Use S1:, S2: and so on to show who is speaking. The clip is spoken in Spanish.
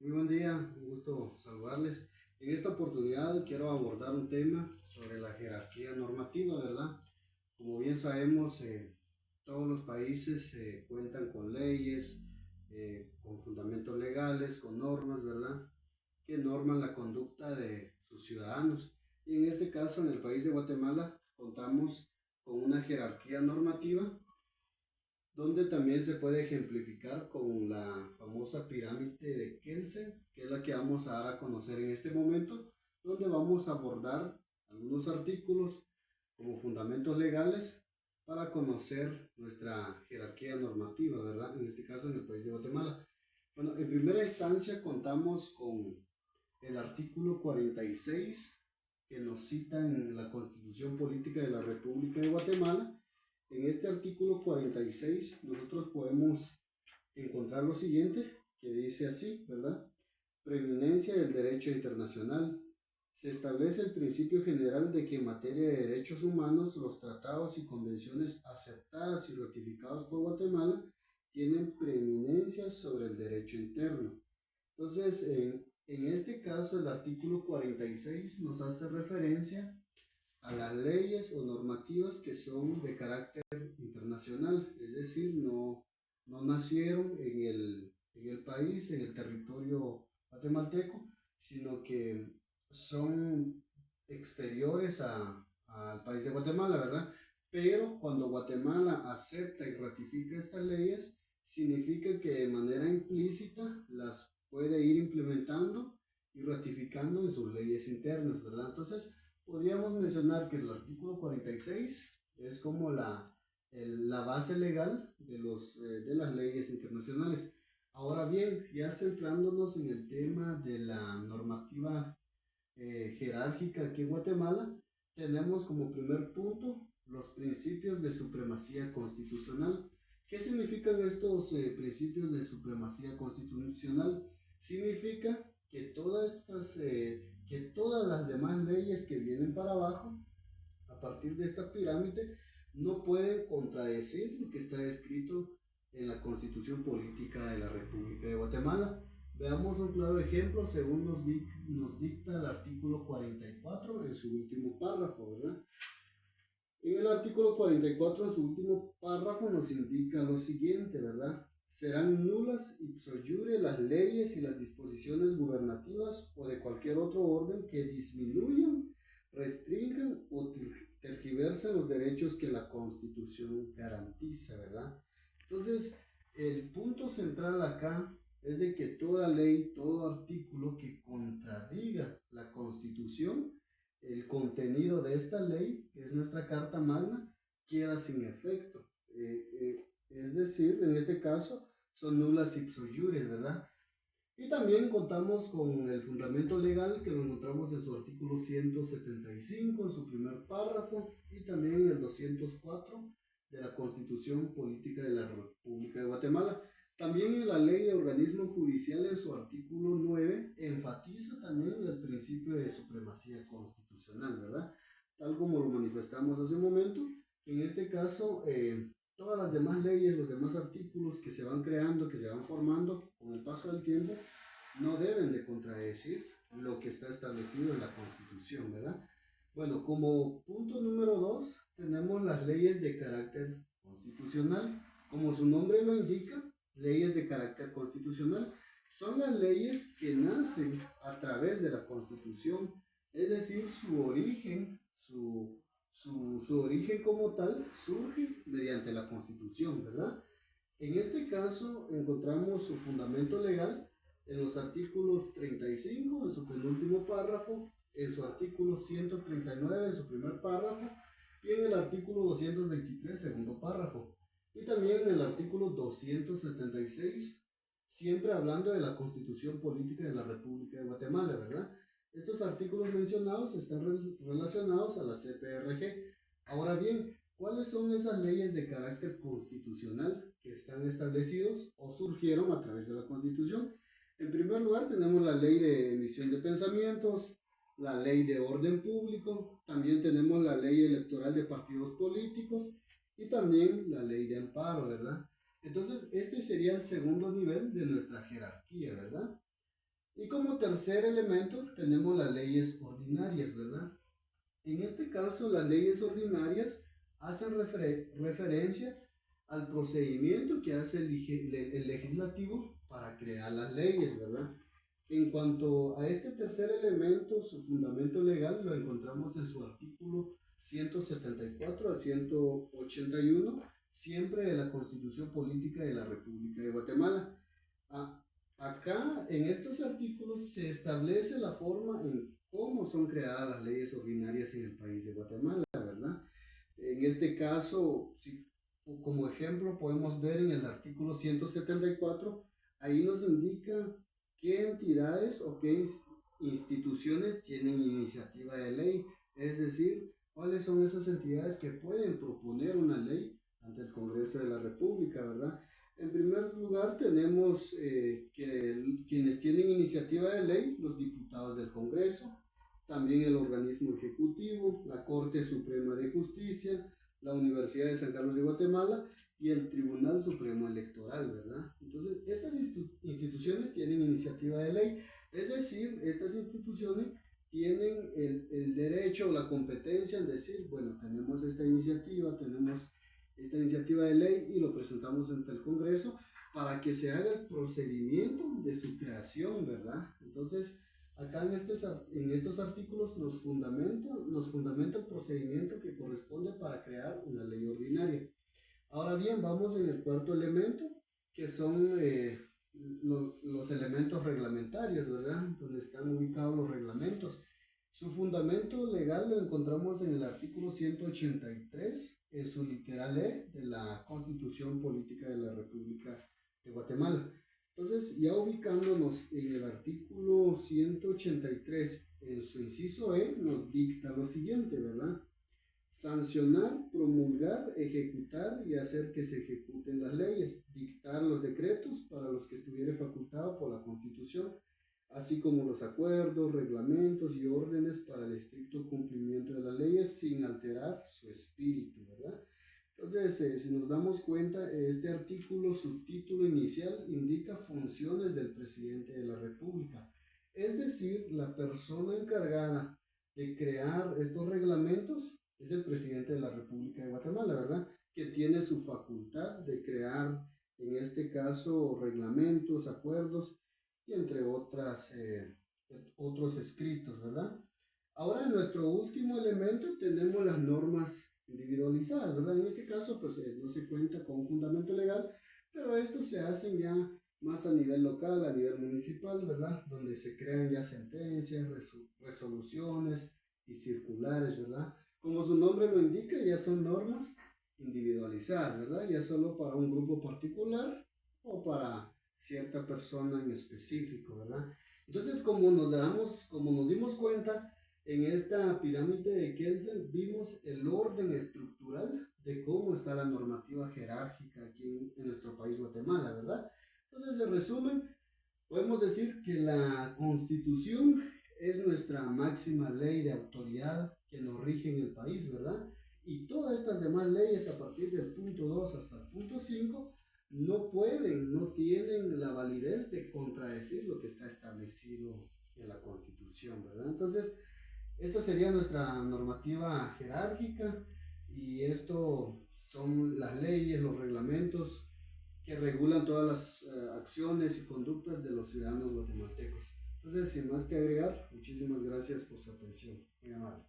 S1: Muy buen día, un gusto saludarles. En esta oportunidad quiero abordar un tema sobre la jerarquía normativa, ¿verdad? Como bien sabemos, todos los países cuentan con leyes, con fundamentos legales, con normas, ¿verdad? Que norman la conducta de sus ciudadanos. Y en este caso, en el país de Guatemala, contamos con una jerarquía normativa donde también se puede ejemplificar con la famosa pirámide de Kelsen, que es la que vamos a dar a conocer en este momento, donde vamos a abordar algunos artículos como fundamentos legales para conocer nuestra jerarquía normativa, ¿verdad? En este caso en el país de Guatemala. Bueno, en primera instancia contamos con el artículo 46 que nos cita en la Constitución Política de la República de Guatemala. En este artículo 46 nosotros podemos encontrar lo siguiente, que dice así, ¿verdad? Preeminencia del derecho internacional. Se establece el principio general de que en materia de derechos humanos los tratados y convenciones aceptadas y ratificados por Guatemala tienen preeminencia sobre el derecho interno. Entonces, en este caso, el artículo 46 nos hace referencia a las leyes o normativas que son de carácter internacional, es decir, no nacieron en el país, en el territorio guatemalteco, sino que son exteriores al país de Guatemala, ¿verdad? Pero cuando Guatemala acepta y ratifica estas leyes, significa que de manera implícita las puede ir implementando y ratificando en sus leyes internas, ¿verdad? Entonces, podríamos mencionar que el artículo 46 es como la base legal de las leyes internacionales. Ahora bien, ya centrándonos en el tema de la normativa jerárquica aquí en Guatemala, tenemos como primer punto los principios de supremacía constitucional. ¿Qué significan estos principios de supremacía constitucional? Significa que todas las demás leyes que vienen para abajo, a partir de esta pirámide, no pueden contradecir lo que está escrito en la Constitución Política de la República de Guatemala. Veamos un claro ejemplo según nos dicta el artículo 44 en su último párrafo, ¿verdad? En el artículo 44 en su último párrafo nos indica lo siguiente, ¿verdad? Serán nulas ipso iure las leyes y las disposiciones gubernativas o de cualquier otro orden que disminuyan, restringan o tergiversen los derechos que la Constitución garantiza, ¿verdad? Entonces, el punto central acá es de que toda ley, todo artículo que contradiga la Constitución, el contenido de esta ley, que es nuestra Carta Magna, queda sin efecto. Es decir, en este caso, son nulas ipso iure, ¿verdad? Y también contamos con el fundamento legal que lo encontramos en su artículo 175, en su primer párrafo, y también en el 204 de la Constitución Política de la República de Guatemala. También en la ley de organismo judicial, en su artículo 9, enfatiza también el principio de supremacía constitucional, ¿verdad? Tal como lo manifestamos hace un momento. En este caso, todas las demás leyes, los demás artículos que se van creando, que se van formando con el paso del tiempo, no deben de contradecir lo que está establecido en la Constitución, ¿verdad? Bueno, como punto número dos, tenemos las leyes de carácter constitucional. Como su nombre lo indica, leyes de carácter constitucional son las leyes que nacen a través de la Constitución, es decir, su origen como tal surge mediante la Constitución, ¿verdad? En este caso encontramos su fundamento legal en los artículos 35 en su penúltimo párrafo, en su artículo 139 en su primer párrafo y en el artículo 223 segundo párrafo. Y también en el artículo 276, siempre hablando de la Constitución Política de la República de Guatemala, ¿verdad? Estos artículos mencionados están relacionados a la CPRG. Ahora bien, ¿cuáles son esas leyes de carácter constitucional que están establecidos o surgieron a través de la Constitución? En primer lugar, tenemos la ley de emisión de pensamientos, la ley de orden público, también tenemos la ley electoral de partidos políticos y también la ley de amparo, ¿verdad? Entonces, este sería el segundo nivel de nuestra jerarquía, ¿verdad? Y como tercer elemento tenemos las leyes ordinarias, ¿verdad? En este caso, las leyes ordinarias hacen referencia al procedimiento que hace el legislativo para crear las leyes, ¿verdad? En cuanto a este tercer elemento, su fundamento legal lo encontramos en su artículo 174 a 181, siempre de la Constitución Política de la República de Guatemala. Acá, en estos artículos, se establece la forma en cómo son creadas las leyes ordinarias en el país de Guatemala, ¿verdad? En este caso, si, como ejemplo, podemos ver en el artículo 174, ahí nos indica qué entidades o qué instituciones tienen iniciativa de ley, es decir, cuáles son esas entidades que pueden proponer una ley ante el Congreso de la República, ¿verdad? En primer lugar, tenemos quienes tienen iniciativa de ley, los diputados del Congreso, también el organismo ejecutivo, la Corte Suprema de Justicia, la Universidad de San Carlos de Guatemala y el Tribunal Supremo Electoral, ¿verdad? Entonces, estas instituciones tienen iniciativa de ley, es decir, estas instituciones tienen el derecho o la competencia en decir, bueno, tenemos esta iniciativa de ley y lo presentamos ante el Congreso para que se haga el procedimiento de su creación, ¿verdad? Entonces, acá en estos artículos nos fundamenta el procedimiento que corresponde para crear una ley ordinaria. Ahora bien, vamos en el cuarto elemento, que son los elementos reglamentarios, ¿verdad? Donde están ubicados los reglamentos. Su fundamento legal lo encontramos en el artículo 183, en su literal E de la Constitución Política de la República de Guatemala. Entonces, ya ubicándonos en el artículo 183, en su inciso E, nos dicta lo siguiente, ¿verdad? Sancionar, promulgar, ejecutar y hacer que se ejecuten las leyes, dictar los decretos para los que estuviere facultado por la Constitución, así como los acuerdos, reglamentos y órdenes para el estricto cumplimiento de las leyes sin alterar su espíritu, ¿verdad? Entonces, si nos damos cuenta, este artículo, su título inicial indica funciones del presidente de la República, es decir, la persona encargada de crear estos reglamentos es el presidente de la República de Guatemala, ¿verdad? Que tiene su facultad de crear, en este caso, reglamentos, acuerdos y entre otros escritos, ¿verdad? Ahora, en nuestro último elemento tenemos las normas individualizadas, ¿verdad? En este caso, pues no se cuenta con un fundamento legal, pero estos se hacen ya más a nivel local, a nivel municipal, ¿verdad? Donde se crean ya sentencias, resoluciones y circulares, ¿verdad? Como su nombre lo indica, ya son normas individualizadas, ¿verdad? Ya solo para un grupo particular o para cierta persona en específico, ¿verdad? Entonces, como nos dimos cuenta, en esta pirámide de Kelsen vimos el orden estructural de cómo está la normativa jerárquica aquí en nuestro país Guatemala, ¿verdad? Entonces, en resumen, podemos decir que la Constitución es nuestra máxima ley de autoridad que nos rige en el país, ¿verdad? Y todas estas demás leyes a partir del punto 2 hasta el punto 5 no tienen la validez de contradecir lo que está establecido en la Constitución, ¿verdad? Entonces, esta sería nuestra normativa jerárquica y esto son las leyes, los reglamentos que regulan todas las acciones y conductas de los ciudadanos guatemaltecos. Entonces, sin más que agregar, muchísimas gracias por su atención. Muy amable.